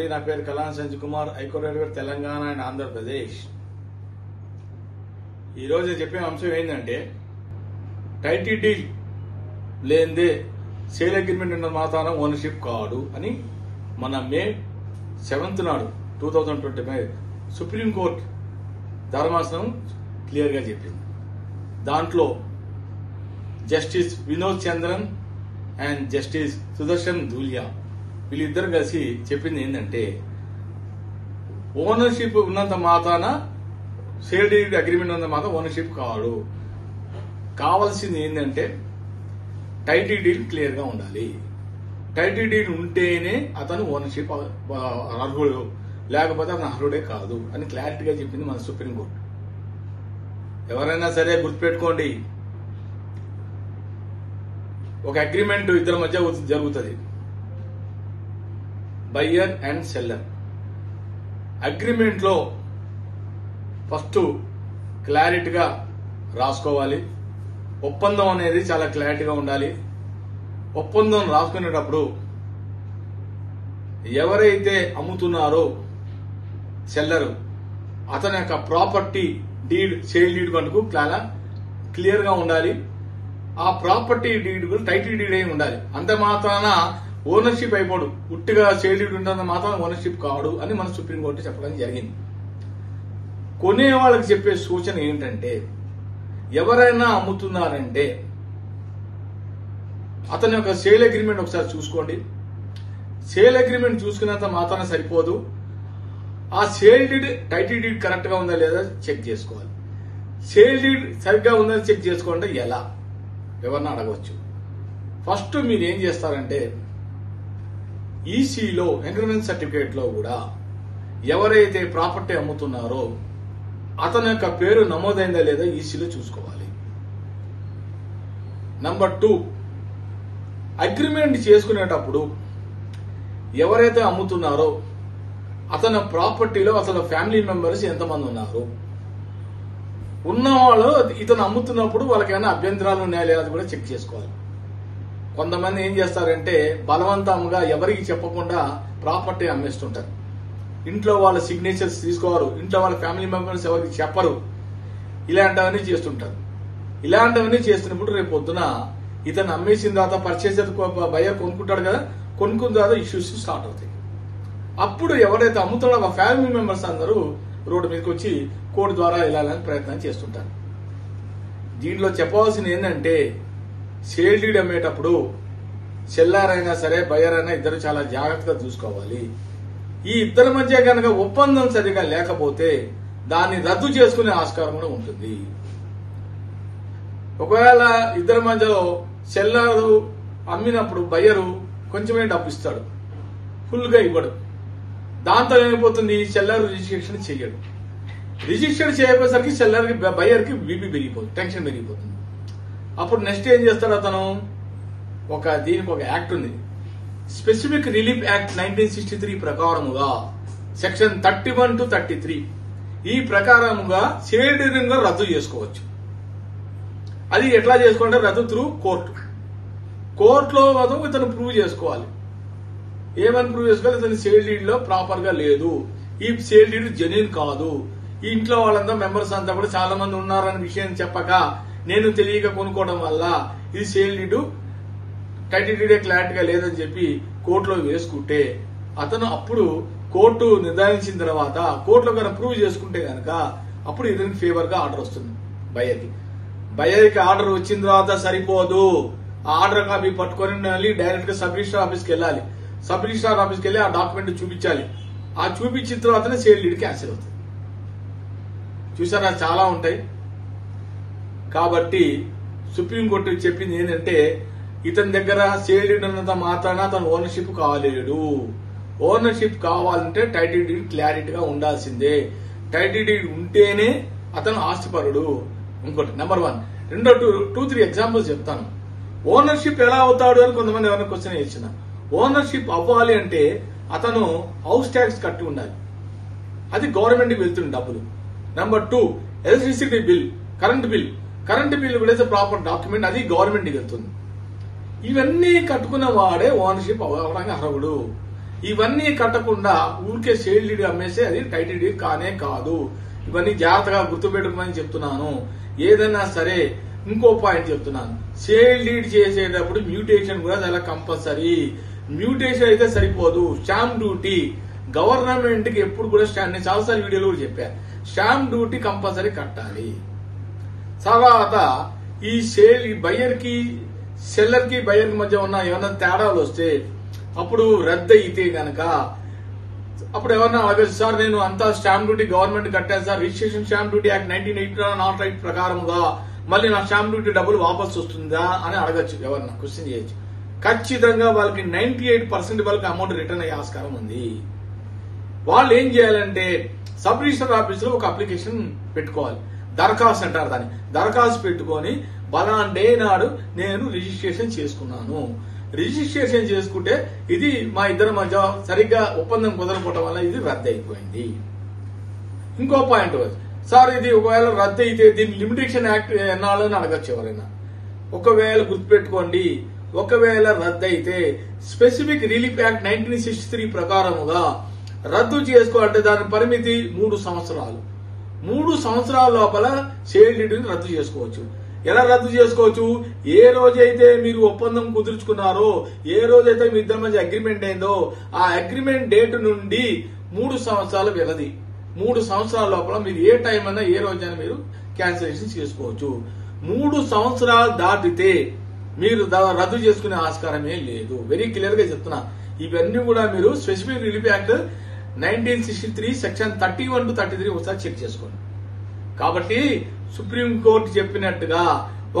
అండి. నా పేరు Kalan Sanjay Kumar, high court advocate, Telangana and Andhra Pradesh. ఈరోజు చెప్పే అంశం ఏంటంటే, టైటిల్ డీల్ లేనిదే సేల్ అగ్రిమెంట్ ఉన్న మాత్రాన ఓనర్షిప్ కాదు అని మన మే 7th నాడు 2025 సుప్రీంకోర్టు ధర్మాసనం క్లియర్గా చెప్పింది. దాంట్లో justice Vinod Chandran and justice Sudarshan Dhulia వీళ్ళిద్దరు కలిసి చెప్పింది ఏంటంటే, ఓనర్షిప్ ఉన్నంత మాత్రాన సేల్ డీడ్ అగ్రిమెంట్ ఉన్నంత మాత్రం ఓనర్షిప్ కాదు. కావాల్సింది ఏంటంటే టైటిల్ డీడ్ క్లియర్ గా ఉండాలి. టైటిల్ డీడ్ ఉంటేనే అతను ఓనర్షిప్ అర్హుడు, లేకపోతే అతను అర్హుడే కాదు అని క్లారిటీగా చెప్పింది మన సుప్రీంకోర్టు. ఎవరైనా సరే గుర్తుపెట్టుకోండి, ఒక అగ్రిమెంట్ ఇద్దరి మధ్య జరుగుతుంది, బయ్యర్ అండ్ సెల్లర్. అగ్రిమెంట్ లో ఫస్ట్ క్లారిటీగా రాసుకోవాలి. ఒప్పందం అనేది చాలా క్లారిటీగా ఉండాలి. ఒప్పందం రాసుకునేటప్పుడు ఎవరైతే అమ్ముతున్నారో సెల్లరు, అతని యొక్క ప్రాపర్టీ డీడ్, సేల్ డీడ్ మటుకు చాలా క్లియర్ గా ఉండాలి. ఆ ప్రాపర్టీ డీడ్ టైటిల్ డీడ్ అయి ఉండాలి. అంత మాత్రాన ఓనర్షిప్ అయిపోడు. ఉట్టిగా సేల్ డీడ్ ఉంటున్న మాత్రం ఓనర్షిప్ కాడు అని మన సుప్రీంకోర్టు చెప్పడం జరిగింది. కొనే వాళ్ళకి చెప్పే సూచన ఏంటంటే, ఎవరైనా అమ్ముతున్నారంటే అతని యొక్క సేల్ అగ్రిమెంట్ ఒకసారి చూసుకోండి. సేల్ అగ్రిమెంట్ చూసుకున్నంత మాత్రాన సరిపోదు. ఆ sale deed, title deed correct గా ఉందా లేదా చెక్ చేసుకోవాలి. సేల్ డీడ్ సరిగ్గా ఉందని చెక్ చేసుకోవాలంటే ఎలా, ఎవరన్నా అడగవచ్చు. ఫస్ట్ మీరు ఏం చేస్తారంటే, ఈసీలో అగ్రిమెంట్ సర్టిఫికేట్ లో కూడా ఎవరైతే ప్రాపర్టీ అమ్ముతున్నారో అతని యొక్క పేరు నమోదైందా లేదా ఈసీలో చూసుకోవాలి. నంబర్ 2, అగ్రిమెంట్ చేసుకునేటప్పుడు ఎవరైతే అమ్ముతున్నారో అతని ప్రాపర్టీలో అసలు ఫ్యామిలీ మెంబర్స్ ఎంతమంది ఉన్నారు, ఉన్నవాళ్ళు ఇతను అమ్ముతున్నప్పుడు వాళ్ళకి ఏమైనా అభ్యంతరాలు ఉన్నాయా లేదా కూడా చెక్ చేసుకోవాలి. కొంతమంది ఏం చేస్తారంటే, బలవంతంగా ఎవరికి చెప్పకుండా ప్రాపర్టీ అమ్మేస్తుంటారు. ఇంట్లో వాళ్ళ సిగ్నేచర్స్ తీసుకోవారు, ఇంట్లో వాళ్ళ ఫ్యామిలీ మెంబర్స్ ఎవరికి చెప్పరు. ఇలాంటివన్నీ చేస్తుంటారు. ఇలాంటివన్నీ చేస్తున్నప్పుడు రేపు పొద్దున ఇతను అమ్మేసిన తర్వాత పర్చేసర్ బయ్యర్ కొనుక్కుంటాడు కదా, కొనుక్కున్న తర్వాత ఇష్యూస్ స్టార్ట్ అవుతాయి. అప్పుడు ఎవరైతే అమ్ముతున్నారో ఆ ఫ్యామిలీ మెంబర్స్ అందరూ రోడ్డు మీదకి వచ్చి కోర్టు ద్వారా వెళ్ళాలని ప్రయత్నం చేస్తుంటారు. దీంట్లో చెప్పవలసింది ఏంటంటే, సేల్ డీడ్ అమ్మేటప్పుడు సెల్లర్ అయినా సరే బయ్యర్ అయినా ఇద్దరు చాలా జాగ్రత్తగా చూసుకోవాలి. ఈ ఇద్దరి మధ్య కనుక ఒప్పందం సరిగా లేకపోతే దాన్ని రద్దు చేసుకునే ఆస్కారం కూడా ఉంటుంది. ఒకవేళ ఇద్దరి మధ్యలో సెల్లరు అమ్మినప్పుడు బయ్యరు కొంచెమే డబ్బు ఇస్తాడు, ఫుల్ గా ఇవ్వడు. దాంతో ఏమైపోతుంది, సెల్లర్ రిజిస్ట్రేషన్ చేయడు. రిజిస్టర్ చేయకపోయేసరికి సెల్లర్కి బయ్యర్కి బీపీ పెరిగిపోతుంది, టెన్షన్ పెరిగిపోతుంది. అప్పుడు నెక్స్ట్ ఏం చేస్తాడు అతను, దీనికి ఒక యాక్ట్ ఉంది, స్పెసిఫిక్ రిలీఫ్ యాక్ట్ 1963 ప్రకారముగా సెక్షన్ 31 to 33 ఈ ప్రకారముగా సేల్ డీడ్ రద్దు చేసుకోవచ్చు. అది ఎట్లా చేసుకోవాలంటే రద్దు త్రూ కోర్టు. కోర్టులో మాత్రం ఇతను ప్రూవ్ చేసుకోవాలి. ఏమని ప్రూవ్ చేసుకోవాలి, ఇతను సేల్ డీడ్ లో ప్రాపర్ గా లేదు, ఈ సేల్ డీడ్ జెన్యూన్ కాదు, ఈ ఇంట్లో వాళ్ళంతా మెంబర్స్ అంతా కూడా చాలా మంది ఉన్నారనే విషయం చెప్పక నేను తెలియక కొనుక్కోవడం వల్ల ఇది సేల్ డీడ్ టైటిల్ డీడే క్లారిటీగా లేదని చెప్పి కోర్టులో వేసుకుంటే, అతను అప్పుడు కోర్టు నిర్ధారించిన తర్వాత కోర్టులో కనుక ప్రూవ్ చేసుకుంటే కనుక అప్పుడు ఇతనికి ఫేవర్ గా ఆర్డర్ వస్తుంది. బయ్యర్కి ఆర్డర్ వచ్చిన తర్వాత సరిపోదు. ఆ ఆర్డర్ కాపీ పట్టుకొని డైరెక్ట్ గా సబ్ రిజిస్టర్ ఆఫీస్కి వెళ్ళాలి. సబ్ రిజిస్టర్ ఆఫీస్కి వెళ్ళి ఆ డాక్యుమెంట్ చూపించాలి. ఆ చూపించిన తర్వాతనే సేల్ డీడ్ క్యాన్సిల్ అవుతుంది. చూసారా, చాలా ఉంటాయి. కాబట్టి సుప్రీంకోర్టు చెప్పింది ఏంటంటే, ఇతని దగ్గర సేల్ డీడ్ ఉన్నంత మాత్రాన అతను ఓనర్షిప్ కాలేడు. ఓనర్షిప్ కావాలంటే టైటిల్ డీడ్ క్లారిటీగా ఉండాల్సిందే. టైటిల్ డీడ్ ఉంటేనే అతను ఆస్తిపరుడు. ఇంకోటి నెంబర్ 1. రెండో 2-3 ఎగ్జాంపుల్స్ చెప్తాను. ఓనర్షిప్ ఎలా అవుతాడు అని కొంతమంది ఎవరైనా క్వశ్చన్ ఇచ్చిన. ఓనర్షిప్ అవ్వాలి అంటే అతను హౌస్ ట్యాక్స్ కట్టి ఉండాలి, అది గవర్నమెంట్ కి వెళ్తుంది డబ్బులు. Number 2, electricity bill, current bill కూడా ప్రాపర్ డాక్యుమెంట్, అది గవర్నమెంట్ కి వెళ్తుంది. ఇవన్నీ కట్టుకున్న వాడే ఓనర్షిప్ అవ్వడానికి అర్హుడు. ఇవన్నీ కట్టకుండా ఊరికే షేర్ డీడ్ అమ్మేస్తే అది టైటిల్ డీడ్ కానే కాదు. ఇవన్నీ జాగ్రత్తగా గుర్తుపెట్టుకోమని చెప్తున్నాను. ఏదైనా సరే ఇంకో పాయింట్ చెప్తున్నాను, షేర్ డీడ్ చేసేటప్పుడు మ్యూటేషన్ కూడా చాలా కంపల్సరీ. మ్యూటేషన్ అయితే సరిపోదు, స్టాంప్ డ్యూటీ గవర్నమెంట్ కి ఎప్పుడు కూడా నేను చాలాసార్లు వీడియోలో కూడా చెప్పాను, స్టాంప్ డ్యూటీ కంపల్సరీ కట్టాలి. తర్వాత ఈ బయ్యర్ కి సెల్లర్ కి బయ్యర్ కి మధ్య ఉన్న ఏమైనా తేడాలు వస్తే అప్పుడు రద్దు అయితే గనక అప్పుడు ఎవరన్నా అడగచ్చు, సార్ నేను అంతా స్టాంప్ డ్యూటీ గవర్నమెంట్ కట్టాను sir, registration stamp duty act 1980 ప్రకారముగా మళ్ళీ నా స్టాంప్ డ్యూటీ డబ్బులు వాపసు వస్తుందా అని అడగచ్చు, ఎవరన్నా క్వశ్చన్ చేయొచ్చు. ఖచ్చితంగా వాళ్ళకి 98% వాళ్ళకి అమౌంట్ రిటర్న్ అయ్యే ఆస్కారం ఉంది. వాళ్ళు ఏం చేయాలంటే సబ్ రిజిస్టర్ ఆఫీస్ లో ఒక అప్లికేషన్ పెట్టుకోవాలి, దరఖాస్తు అంటారు దాన్ని. దరఖాస్తు పెట్టుకొని బలాండే నాడు నేను రిజిస్ట్రేషన్ చేసుకున్నాను, రిజిస్ట్రేషన్ చేసుకుంటే ఇది మా ఇద్దరి మధ్య సరిగ్గా ఒప్పందం కుదరకపోవడం వల్ల ఇది రద్దు అయిపోయింది. ఇంకో పాయింట్, సార్ ఇది ఒకవేళ రద్దు అయితే దీని లిమిటేషన్ యాక్ట్ ఎన్నాళ్ళని అడగచ్చు ఎవరైనా. ఒకవేళ గుర్తుపెట్టుకోండి, ఒకవేళ రద్దు అయితే స్పెసిఫిక్ రిలీఫ్ యాక్ట్ 1963 ప్రకారముగా రద్దు చేసుకోవాలంటే దాని పరిమితి 3 సంవత్సరాలు. 3 సంవత్సరాల లోపల షేర్ డీడ్ని రద్దు చేసుకోవచ్చు. ఎలా రద్దు చేసుకోవచ్చు? ఏ రోజైతే మీరు ఒప్పందం కుదుర్చుకున్నారో, ఏ రోజైతే మీ ఇద్దరి మధ్య అగ్రిమెంట్ అయిందో ఆ అగ్రిమెంట్ డేట్ నుండి 3 సంవత్సరాల వ్యవధి. 3 సంవత్సరాల లోపల మీరు ఏ టైం అయినా ఏ రోజైనా మీరు క్యాన్సిలేషన్ చేసుకోవచ్చు. 3 సంవత్సరాలు దాటితే మీరు రద్దు చేసుకునే ఆస్కారమే లేదు. వెరీ క్లియర్ గా చెప్తున్నా. ఇవన్నీ కూడా మీరు specific relief act 1963 section 31 to 33 ఒకసారి చెక్ చేసుకోండి. కాబట్టి సుప్రీం కోర్టు చెప్పినట్టుగా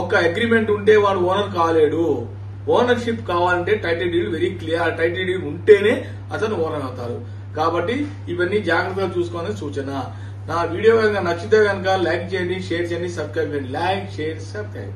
ఒక అగ్రిమెంట్ ఉంటే వాడు ఓనర్ కాలేడు. ఓనర్షిప్ కావాలంటే title deed very clear, title deed ఉంటేనే అతను ఓనర్ అవుతారు. కాబట్టి ఇవన్నీ జాగ్రత్తగా చూసుకోవాలని సూచన. నా వీడియో కనుక నచ్చితే కనుక లైక్ చేయండి, షేర్ చేయండి, సబ్స్క్రైబ్ చేయండి. Like, share, subscribe.